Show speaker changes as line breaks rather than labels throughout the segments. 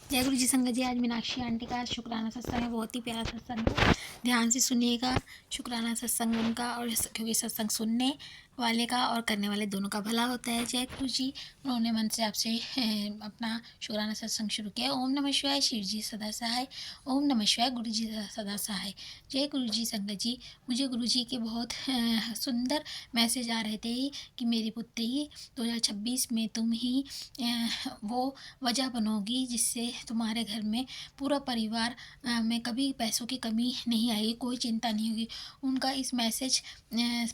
जय गुरु जी संगत जी। आज मीनाक्षी आंटी का शुक्राना सत्संग है। बहुत ही प्यारा सत्संग है, ध्यान से सुनिएगा। शुक्राना सत्संग उनका और क्योंकि सत्संग सुनने वाले का और करने वाले दोनों का भला होता है। जय गुरु जी। उन्होंने मन से आपसे अपना शुक्राना सत्संग शुरू किया। ओम नमः शिवाय, शिव जी सदा सहाय। ओम नमः शिवाय, गुरु जी सदा सहाय। जय गुरु जी संगत जी। मुझे गुरु जी के बहुत सुंदर मैसेज आ रहे थे कि मेरी पुत्री 2026 में तुम ही वो वजह बनोगी जिससे तुम्हारे घर में पूरा परिवार में कभी पैसों की कमी नहीं आएगी, कोई चिंता नहीं होगी। उनका इस मैसेज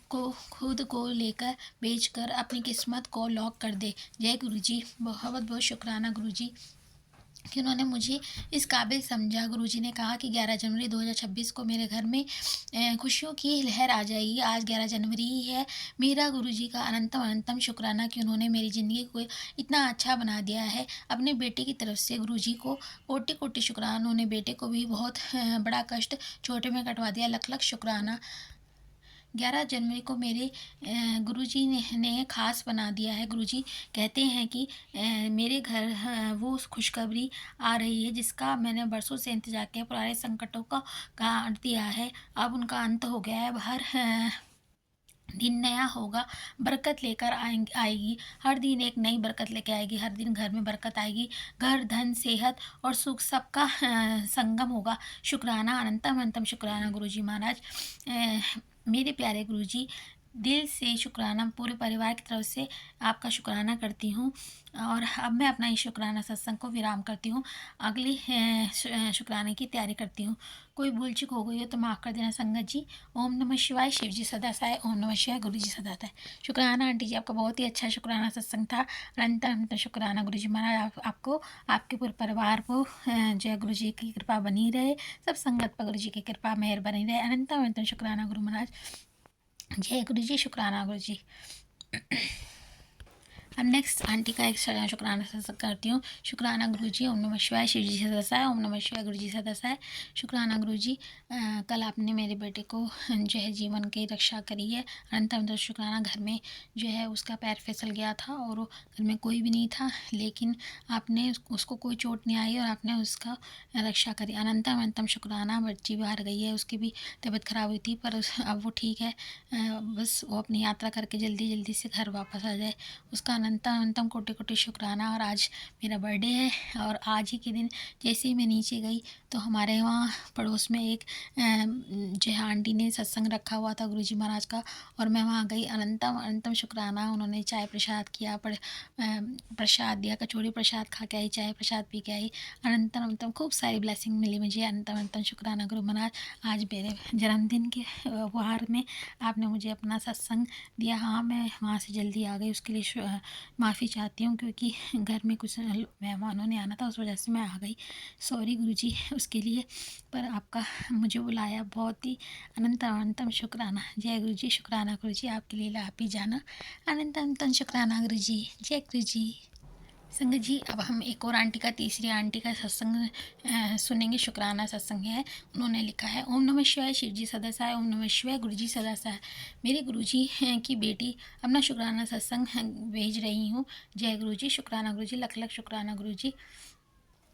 को खुद को लेकर बेचकर अपनी किस्मत को लॉक कर दे। जय गुरु जी। बहुत बहुत शुक्राना गुरु जी कि उन्होंने मुझे इस काबिल समझा। गुरुजी ने कहा कि 11 जनवरी 2026 को मेरे घर में खुशियों की लहर आ जाएगी। आज 11 जनवरी ही है। मेरा गुरुजी का अनंतम अनंतम शुक्राना कि उन्होंने मेरी ज़िंदगी को इतना अच्छा बना दिया है। अपने बेटे की तरफ से गुरुजी को कोटि कोटि शुक्राना। उन्होंने बेटे को भी बहुत बड़ा कष्ट छोटे में कटवा दिया। लख लख शुक्राना। 11 जनवरी को मेरे गुरुजी ने ख़ास बना दिया है। गुरुजी कहते हैं कि मेरे घर वो खुशखबरी आ रही है जिसका मैंने बरसों से इंतज़ार किया। पुराने संकटों का काट दिया है, अब उनका अंत हो गया है। अब हर दिन नया होगा, बरकत लेकर आएगी। हर दिन एक नई बरकत लेके आएगी। हर दिन घर में बरकत आएगी। घर, धन, सेहत और सुख सबका संगम होगा। शुक्राना, अनंतम अनंतम शुक्राना गुरुजी महाराज। मेरे प्यारे गुरुजी, दिल से शुक्राना। पूरे परिवार की तरफ से आपका शुक्राना करती हूँ। और अब मैं अपना इस शुक्राना सत्संग को विराम करती हूँ। अगली शुक्राने की तैयारी करती हूँ। कोई भूल चूक हो गई हो तो माफ़ कर देना संगत जी। ओम नमः शिवाय, शिव जी सदा सहाय। ओम नमः शिवाय, गुरु जी सदा सहाय। शुक्राना आंटी जी, आपका बहुत ही अच्छा शुक्राना सत्संग था। अनंत अनंत शुक्राना गुरु जी महाराज। आपको, आपके पूरे परिवार को जय गुरु जी की कृपा बनी रहे। सब संगत पर गुरु जी की कृपा मेहर बनी रहे। अनंत अनंत शुक्राना गुरु महाराज। जय गुरु जी। शुक्राना गुरु जी। अब नेक्स्ट आंटी का एक शुक्राना सत्संग करती हूँ। शुक्राना गुरु जी। ओम नमः शिवाय, शिव जी सदा सहाय। ओम नमः शिवाय, गुरु जी सदा सहाय। शुक्राना गुरु जी। कल आपने मेरे बेटे को जो है जीवन की रक्षा करी है। अनंत अनंत शुक्राना। घर में जो है उसका पैर फिसल गया था और वो घर में कोई भी नहीं था, लेकिन आपने उसको कोई चोट नहीं आई और आपने उसका रक्षा करी। अनंतम अनंतम शुक्राना। बच्ची बाहर गई है, उसकी भी तबीयत खराब हुई थी पर अब वो ठीक है। बस वो अपनी यात्रा करके जल्दी जल्दी से घर वापस आ जाए, उसका अनंतम अनंतम कोटि कोटि शुक्राना। और आज मेरा बर्थडे है और आज ही के दिन जैसे ही मैं नीचे गई तो हमारे वहाँ पड़ोस में एक जो है आंटी ने सत्संग रखा हुआ था गुरुजी महाराज का, और मैं वहाँ गई। अनंतम अनंतम शुक्राना। उन्होंने चाय प्रसाद किया, प्रसाद दिया, कचौड़ी प्रसाद खा के आई, चाय प्रसाद पी के आई। अनंतम अनंतम खूब सारी ब्लेसिंग मिली मुझे। अनंतम अनंतम शुक्राना गुरु महाराज। आज मेरे जन्मदिन के उपहार में आपने मुझे अपना सत्संग दिया। हाँ, मैं वहाँ से जल्दी आ गई, उसके लिए माफ़ी चाहती हूँ क्योंकि घर में कुछ मेहमानों ने आना था, उस वजह से मैं आ गई। सॉरी गुरुजी उसके लिए, पर आपका मुझे बुलाया, बहुत ही अनंत अनंतम शुक्राना। जय गुरुजी। शुक्राना गुरुजी, आपकी लीला आप ही जाना। अनंत अनंतम शुक्राना गुरुजी। जय गुरुजी। संगत जी, अब हम एक और आंटी का, तीसरी आंटी का सत्संग सुनेंगे। शुक्राना सत्संग है। उन्होंने लिखा है, ओम नमः शिवाय, शिव जी सदा सहाय। ओम नमः शिवाय, गुरु जी सदा सहाय। मेरे गुरु जी की बेटी अपना शुक्राना सत्संग भेज रही हूँ। जय गुरु जी। शुक्राना गुरु जी। लख लख शुक्राना गुरु जी।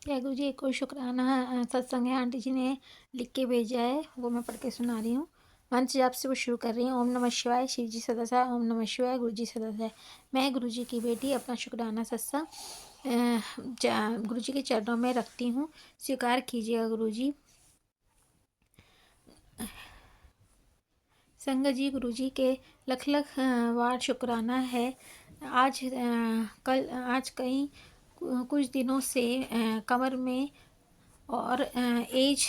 जय गुरु जी। एक और शुक्राना सत्संग है, आंटी जी ने लिख के भेजा है, वो मैं पढ़ के सुना रही हूँ। मंच जाप से वो शुरू कर रही हूँ। ओम नमः शिवाय, शिव जी सदा सहाय। ओम नमः शिवाय, गुरु जी सदा सहाय। मैं गुरु जी की बेटी अपना शुक्राना सत्संग गुरु जी के चरणों में रखती हूँ, स्वीकार कीजिएगा गुरु जी। संगत जी, गुरु जी के लख लख वार शुक्राना है। आज कई कुछ दिनों से कमर में और एज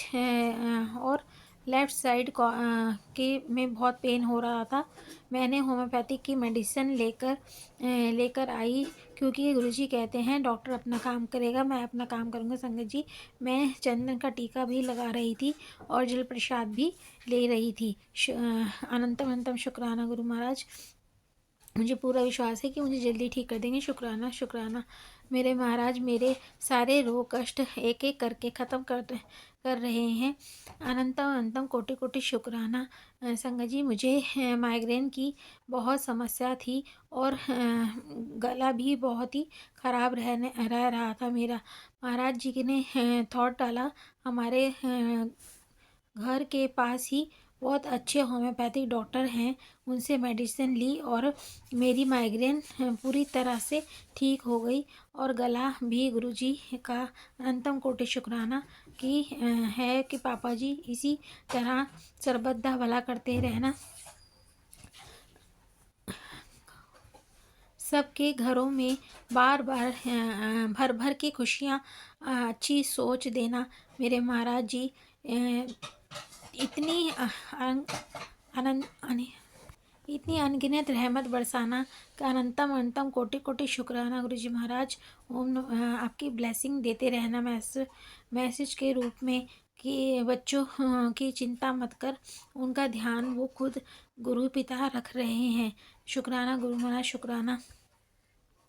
और लेफ़्ट साइड के में बहुत पेन हो रहा था। मैंने होम्योपैथिक की मेडिसिन लेकर आई क्योंकि गुरुजी कहते हैं डॉक्टर अपना काम करेगा, मैं अपना काम करूँगा। संगत जी, मैं चंदन का टीका भी लगा रही थी और जल प्रसाद भी ले रही थी। अनंतम अनंतम शुक्राना गुरु महाराज। मुझे पूरा विश्वास है कि मुझे जल्दी ठीक कर देंगे। शुक्राना शुक्राना मेरे महाराज। मेरे सारे रोग कष्ट एक एक करके ख़त्म कर रहे हैं। अनंतम अनंतम कोटि कोटि शुक्राना। संगत जी, मुझे माइग्रेन की बहुत समस्या थी और गला भी बहुत ही ख़राब रह रहा था मेरा। महाराज जी ने थॉट डाला, हमारे घर के पास ही बहुत अच्छे होम्योपैथिक डॉक्टर हैं, उनसे मेडिसिन ली और मेरी माइग्रेन पूरी तरह से ठीक हो गई। और गला भी गुरुजी का अनंतम कोटि शुक्राना कि है कि पापा जी इसी तरह सर्वदा भला करते रहना। सबके घरों में बार बार भर भर के खुशियाँ, अच्छी सोच देना। मेरे महाराज जी इतनी अनंत इतनी अनगिनत रहमत बरसाना का अनंतम अनंतम कोटि कोटि शुक्राना। गुरुजी महाराज आपकी ब्लेसिंग देते रहना मैसेज के रूप में कि बच्चों की चिंता मत कर, उनका ध्यान वो खुद गुरु पिता रख रहे हैं। शुक्राना गुरु महाराज, शुक्राना।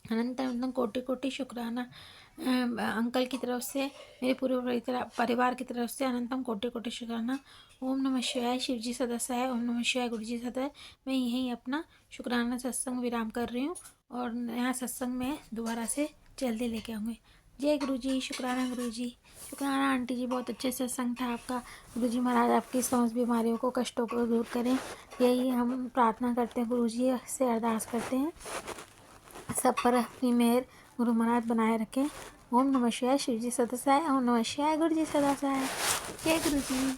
अनंत अनंत कोटि कोटि शुक्राना। अंकल की तरफ से, मेरे पूरे परिवार की तरफ से अनंतम कोटि कोटि शुक्राना। ओम नमः शिवाय। शिव जी सदस्य। ओम नमः शिवाय। गुरु जी सदस्य। मैं यहीं अपना शुक्राना सत्संग विराम कर रही हूँ और नया सत्संग में दोबारा से जल्दी लेके आऊँगी। जय गुरु जी। शुक्राना गुरु जी। शुक्राना आंटी जी, बहुत अच्छे सत्संग था आपका। गुरु जी महाराज आपकी समस्त बीमारियों को, कष्टों को दूर करें, यही हम प्रार्थना करते हैं, गुरु जी से अरदास करते हैं। सब पर अपनी मेहर गुरु महाराज बनाए रखें। ओम नमः शिवाय। शिव जी सदा सहाय। ओम नमः शिवाय। गुरु जी सदा सहाय। जय गुरु जी।